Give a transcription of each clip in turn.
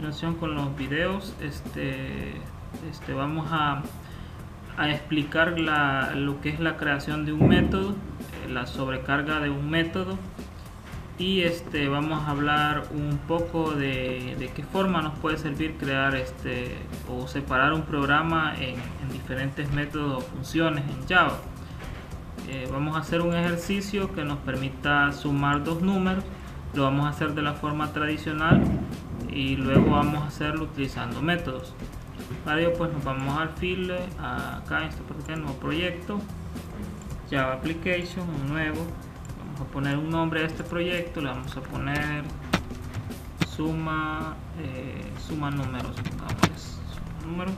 continuación con los videos. Vamos a explicar lo que es la creación de un método, la sobrecarga de un método, y vamos a hablar un poco de qué forma nos puede servir crear o separar un programa en diferentes métodos o funciones en Java. Vamos a hacer un ejercicio que nos permita sumar dos números. Lo vamos a hacer de la forma tradicional y luego vamos a hacerlo utilizando métodos. Para ello pues nos vamos al file, acá en nuevo proyecto, Java Application, un nuevo. Vamos a poner un nombre a este proyecto, le vamos a poner suma números, suma números,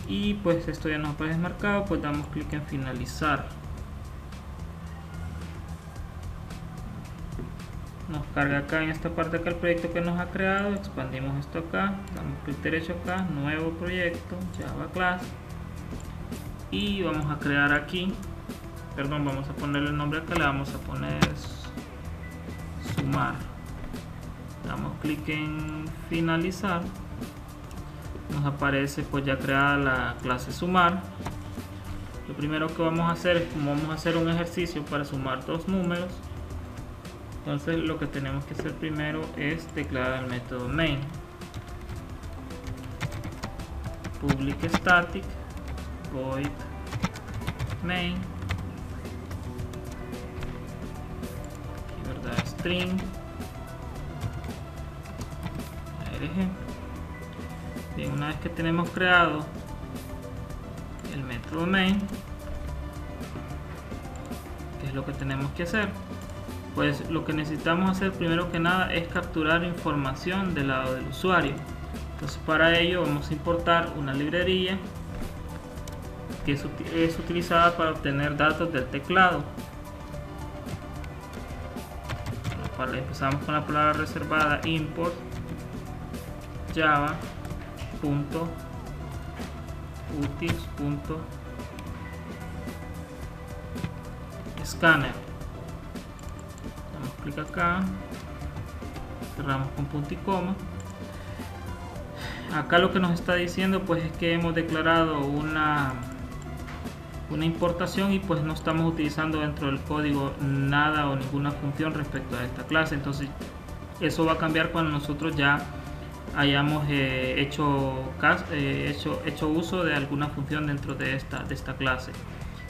y pues esto ya nos aparece marcado. Pues damos clic en finalizar. Nos carga acá en esta parte acá el proyecto que nos ha creado. Expandimos esto acá, damos clic derecho acá, nuevo proyecto, Java Class, y vamos a crear aquí, vamos a ponerle el nombre acá, le vamos a poner sumar. Damos clic en finalizar. Nos aparece pues ya creada la clase sumar. Lo primero que vamos a hacer es, como vamos a hacer un ejercicio para sumar dos números, entonces lo que tenemos que hacer primero es declarar el método main. Public static void main, aquí, ¿verdad? String arg. Bien, una vez que tenemos creado el método main, ¿qué es lo que tenemos que hacer? Pues lo que necesitamos hacer primero que nada es capturar información del lado del usuario. Entonces para ello vamos a importar una librería que es utilizada para obtener datos del teclado. Empezamos con la palabra reservada import java.utils.scanner. Damos clic acá, cerramos con punto y coma. Acá lo que nos está diciendo pues es que hemos declarado una importación y pues no estamos utilizando dentro del código nada o ninguna función respecto a esta clase. Entonces eso va a cambiar cuando nosotros ya hayamos hecho uso de alguna función dentro de esta clase.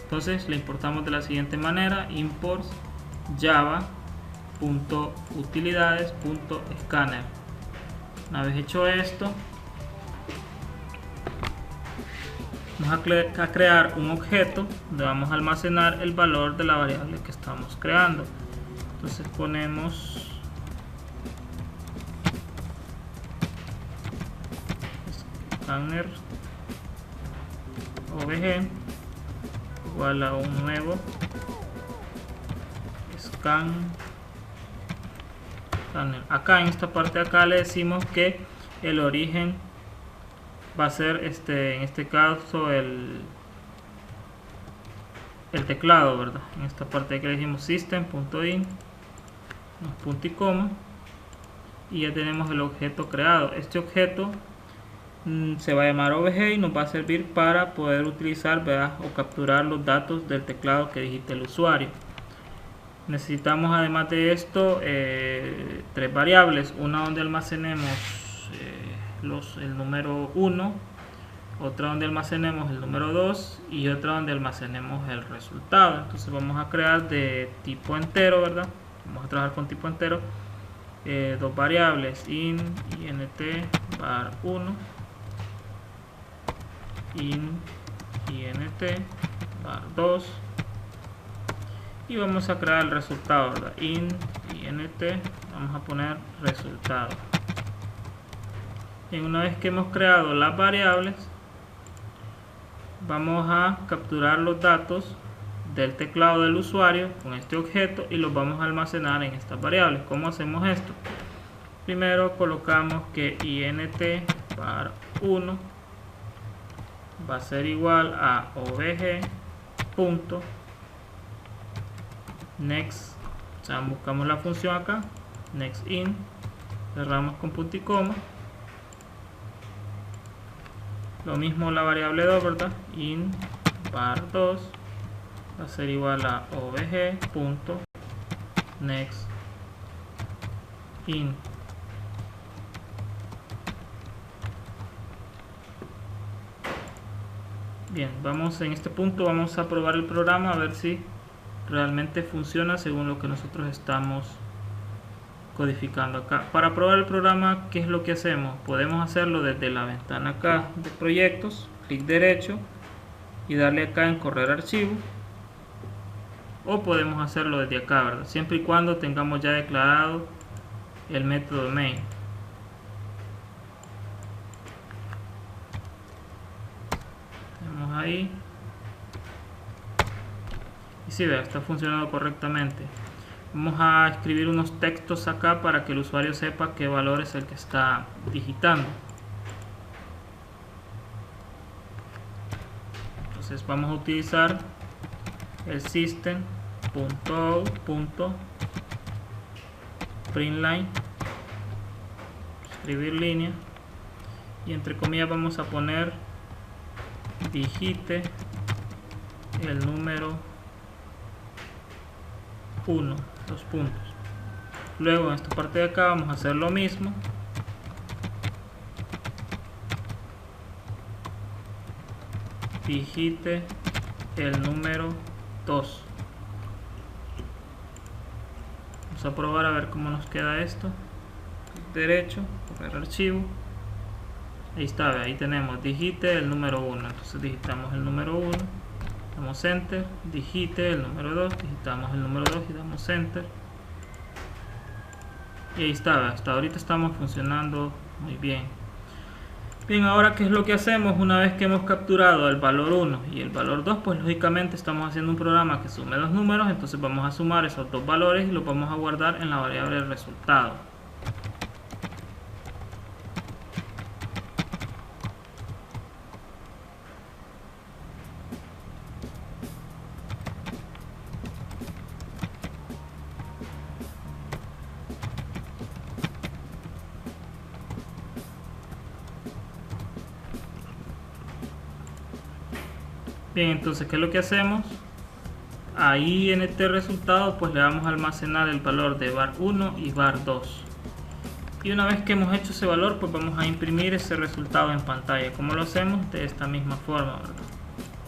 Entonces le importamos de la siguiente manera: import java.utilidades.scanner. Una vez hecho esto, vamos a crear un objeto donde vamos a almacenar el valor de la variable que estamos creando. Entonces ponemos scanner obj igual a un nuevo scanner. Acá en esta parte de acá le decimos que el origen va a ser en este caso el teclado, ¿verdad? En esta parte que le decimos system.in, punto y coma, y ya tenemos el objeto creado. Este objeto se va a llamar obj y nos va a servir para poder utilizar, ¿verdad?, o capturar los datos del teclado que digite el usuario. Necesitamos además de esto tres variables: una donde almacenemos el número 1, otra donde almacenemos el número 2 y otra donde almacenemos el resultado. Entonces vamos a crear de tipo entero, ¿verdad? Vamos a trabajar con tipo entero, dos variables: int var 1, int var 2, y vamos a crear el resultado, ¿verdad? Int vamos a poner resultado. Y una vez que hemos creado las variables, vamos a capturar los datos del teclado del usuario con este objeto y los vamos a almacenar en estas variables. ¿Cómo hacemos esto? Primero colocamos que int var 1 va a ser igual a obj.next, o sea, buscamos la función acá, nextInt, cerramos con punto y coma, Lo mismo la variable 2, ¿verdad? Int var2 va a ser igual a obj.next int. Bien, en este punto vamos a probar el programa a ver si realmente funciona según lo que nosotros estamos codificando acá. Para probar el programa, ¿qué es lo que hacemos? Podemos hacerlo desde la ventana acá de proyectos, clic derecho y darle acá en correr archivo, o podemos hacerlo desde acá, ¿verdad? Siempre y cuando tengamos ya declarado el método main. Tenemos ahí y si ve, está funcionando correctamente. Vamos a escribir unos textos acá para que el usuario sepa qué valor es el que está digitando. Entonces vamos a utilizar el system.out.println, escribir línea, y entre comillas vamos a poner digite el número 1, 2 puntos. Luego en esta parte de acá vamos a hacer lo mismo, digite el número 2. Vamos a probar a ver cómo nos queda esto. Clic derecho, correr archivo. Ahí está, ahí tenemos digite el número 1. Entonces digitamos el número 1, damos enter, digite el número 2, digitamos el número 2 y damos enter. Y ahí está, hasta ahorita estamos funcionando muy bien. Bien, ahora ¿qué es lo que hacemos? Una vez que hemos capturado el valor 1 y el valor 2, pues lógicamente estamos haciendo un programa que sume dos números, entonces vamos a sumar esos dos valores y los vamos a guardar en la variable resultado. Bien, entonces ¿qué es lo que hacemos? Ahí en este resultado pues le vamos a almacenar el valor de var1 y var2, y una vez que hemos hecho ese valor pues vamos a imprimir ese resultado en pantalla. ¿Cómo lo hacemos? De esta misma forma, ¿verdad?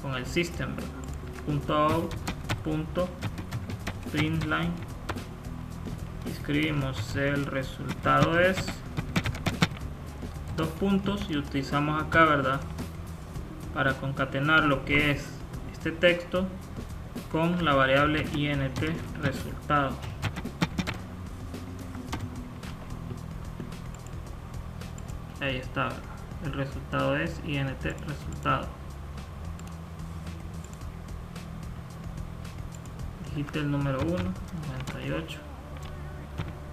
Con el system, .out.println, escribimos el resultado es 2 puntos y utilizamos acá, ¿verdad?, para concatenar lo que es este texto con la variable int resultado. Ahí está, el resultado es int resultado. Digite el número 1, 98,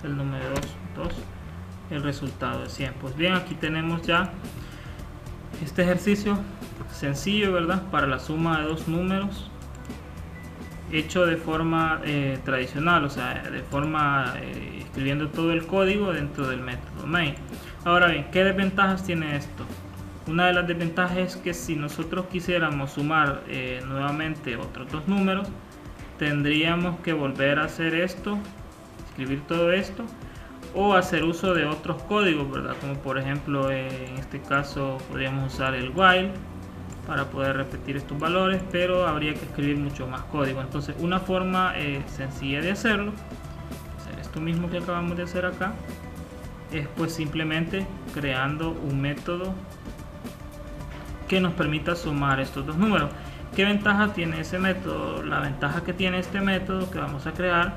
el número 2, 2, el resultado es 100. Pues bien, aquí tenemos ya este ejercicio sencillo, ¿verdad?, para la suma de dos números, hecho de forma tradicional, o sea, de forma escribiendo todo el código dentro del método main. Ahora bien, ¿qué desventajas tiene esto? Una de las desventajas es que si nosotros quisiéramos sumar nuevamente otros dos números, tendríamos que volver a hacer esto, escribir todo esto, o hacer uso de otros códigos, ¿verdad? Como por ejemplo en este caso podríamos usar el while para poder repetir estos valores, pero habría que escribir mucho más código. Entonces una forma sencilla de hacerlo, hacer esto mismo que acabamos de hacer acá, es pues simplemente creando un método que nos permita sumar estos dos números. ¿Qué ventaja tiene ese método? La ventaja que tiene este método que vamos a crear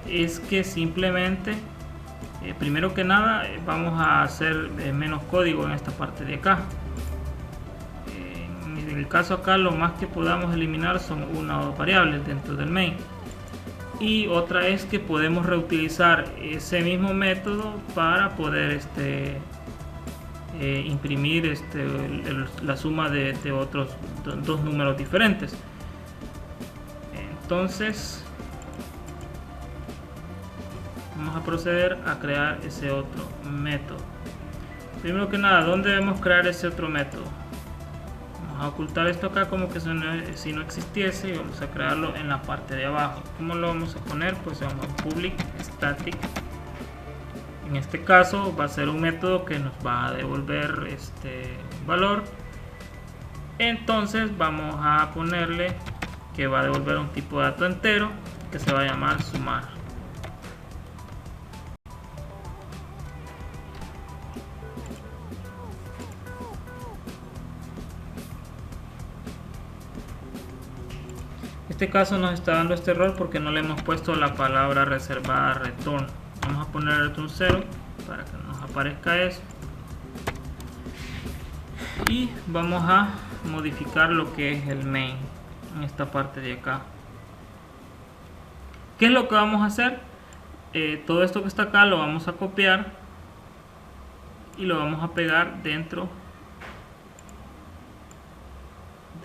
es que simplemente primero que nada vamos a hacer menos código en esta parte de acá. En el caso acá lo más que podamos eliminar son una o dos variables dentro del main, y otra es que podemos reutilizar ese mismo método para poder imprimir la suma de otros dos números diferentes. Entonces vamos a proceder a crear ese otro método. Primero que nada, ¿dónde debemos crear ese otro método? Vamos a ocultar esto acá como que si no existiese y vamos a crearlo en la parte de abajo. ¿Cómo lo vamos a poner? Pues vamos a public static. En este caso va a ser un método que nos va a devolver este valor. Entonces vamos a ponerle que va a devolver un tipo de dato entero que se va a llamar sumar. En este caso nos está dando este error porque no le hemos puesto la palabra reservada return. Vamos a poner return 0 para que nos aparezca eso. Y vamos a modificar lo que es el main en esta parte de acá. ¿Qué es lo que vamos a hacer? Todo esto que está acá lo vamos a copiar y lo vamos a pegar dentro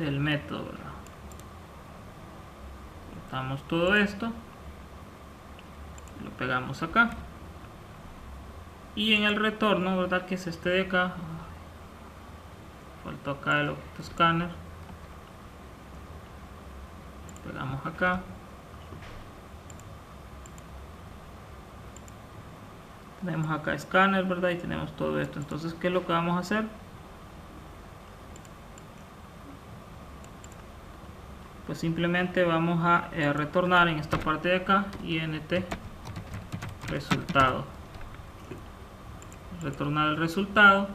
del método, ¿verdad? Cortamos todo esto, lo pegamos acá y en el retorno, ¿verdad? Que es este de acá, faltó acá el objeto scanner, pegamos acá, tenemos acá scanner, ¿verdad? Y tenemos todo esto. Entonces, ¿qué es lo que vamos a hacer? Pues simplemente vamos a retornar en esta parte de acá int resultado, retornar el resultado,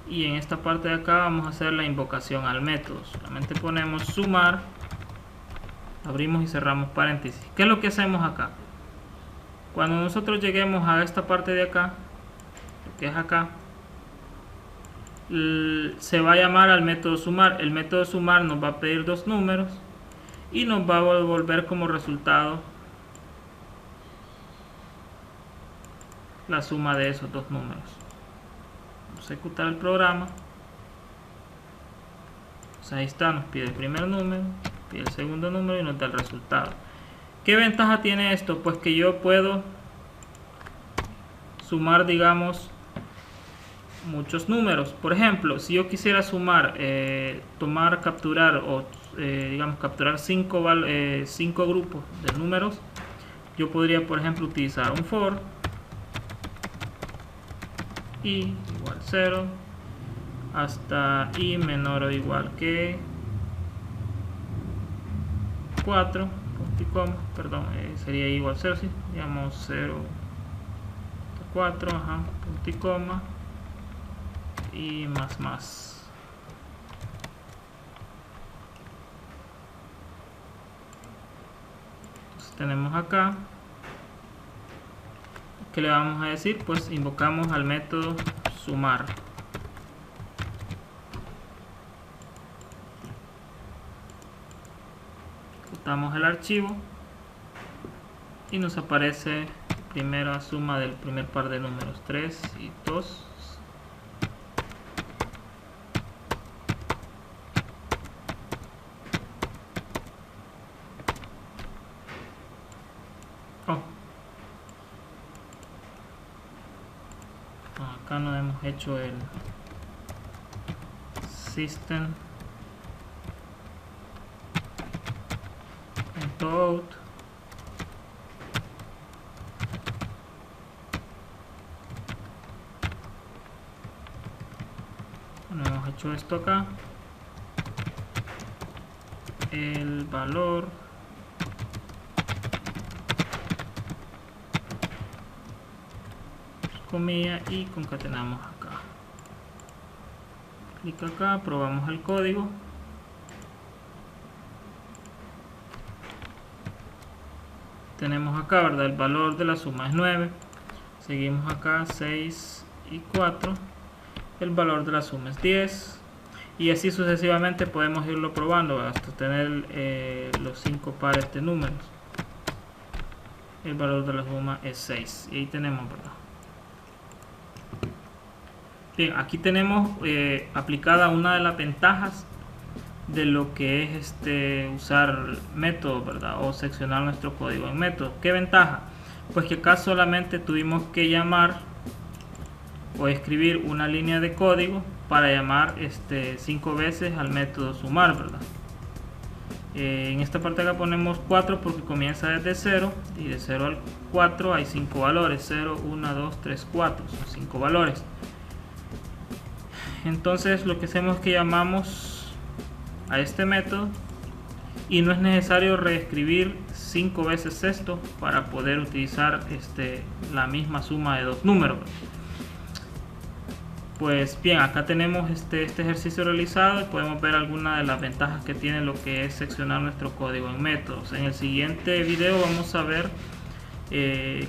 y en esta parte de acá vamos a hacer la invocación al método. Solamente ponemos sumar, abrimos y cerramos paréntesis. ¿Qué es lo que hacemos acá? Cuando nosotros lleguemos a esta parte de acá, lo que es acá, se va a llamar al método sumar. El método sumar nos va a pedir dos números y nos va a devolver como resultado la suma de esos dos números. Vamos a ejecutar el programa. Pues ahí está, nos pide el primer número, pide el segundo número y nos da el resultado. ¿Qué ventaja tiene esto? Pues que yo puedo sumar, digamos, muchos números. Por ejemplo, si yo quisiera sumar, capturar o digamos capturar 5 grupos de números, yo podría, por ejemplo, utilizar un for i igual 0 hasta i menor o igual que 4, punto y coma, perdón, sería i igual 0, sí, digamos 0, 4, ajá, punto y coma, y más. Entonces tenemos acá, ¿qué le vamos a decir? Pues invocamos al método sumar. Ejecutamos el archivo y nos aparece primera suma del primer par de números, 3 y 2. Acá no hemos hecho el system.out. No hemos hecho esto acá. El valor comilla y concatenamos acá. Clic acá, probamos el código. Tenemos acá, ¿verdad? El valor de la suma es 9. Seguimos acá, 6 y 4. El valor de la suma es 10. Y así sucesivamente podemos irlo probando hasta tener los 5 pares de números. El valor de la suma es 6. Y ahí tenemos, ¿verdad? Bien, aquí tenemos aplicada una de las ventajas de lo que es usar métodos, ¿verdad? O seccionar nuestro código en métodos. ¿Qué ventaja? Pues que acá solamente tuvimos que llamar o escribir una línea de código para llamar 5 veces al método sumar, ¿verdad? En esta parte acá ponemos 4 porque comienza desde 0 y de 0 al 4 hay 5 valores, 0, 1, 2, 3, 4, son 5 valores. Entonces lo que hacemos es que llamamos a este método y no es necesario reescribir 5 veces esto para poder utilizar la misma suma de dos números. Pues bien, acá tenemos este ejercicio realizado y podemos ver algunas de las ventajas que tiene lo que es seccionar nuestro código en métodos. En el siguiente video vamos a ver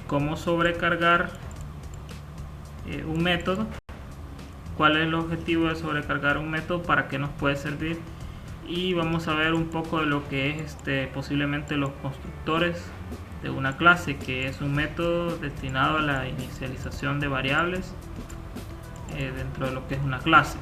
cómo sobrecargar un método, cuál es el objetivo de sobrecargar un método, para qué nos puede servir, y vamos a ver un poco de lo que es posiblemente los constructores de una clase, que es un método destinado a la inicialización de variables dentro de lo que es una clase.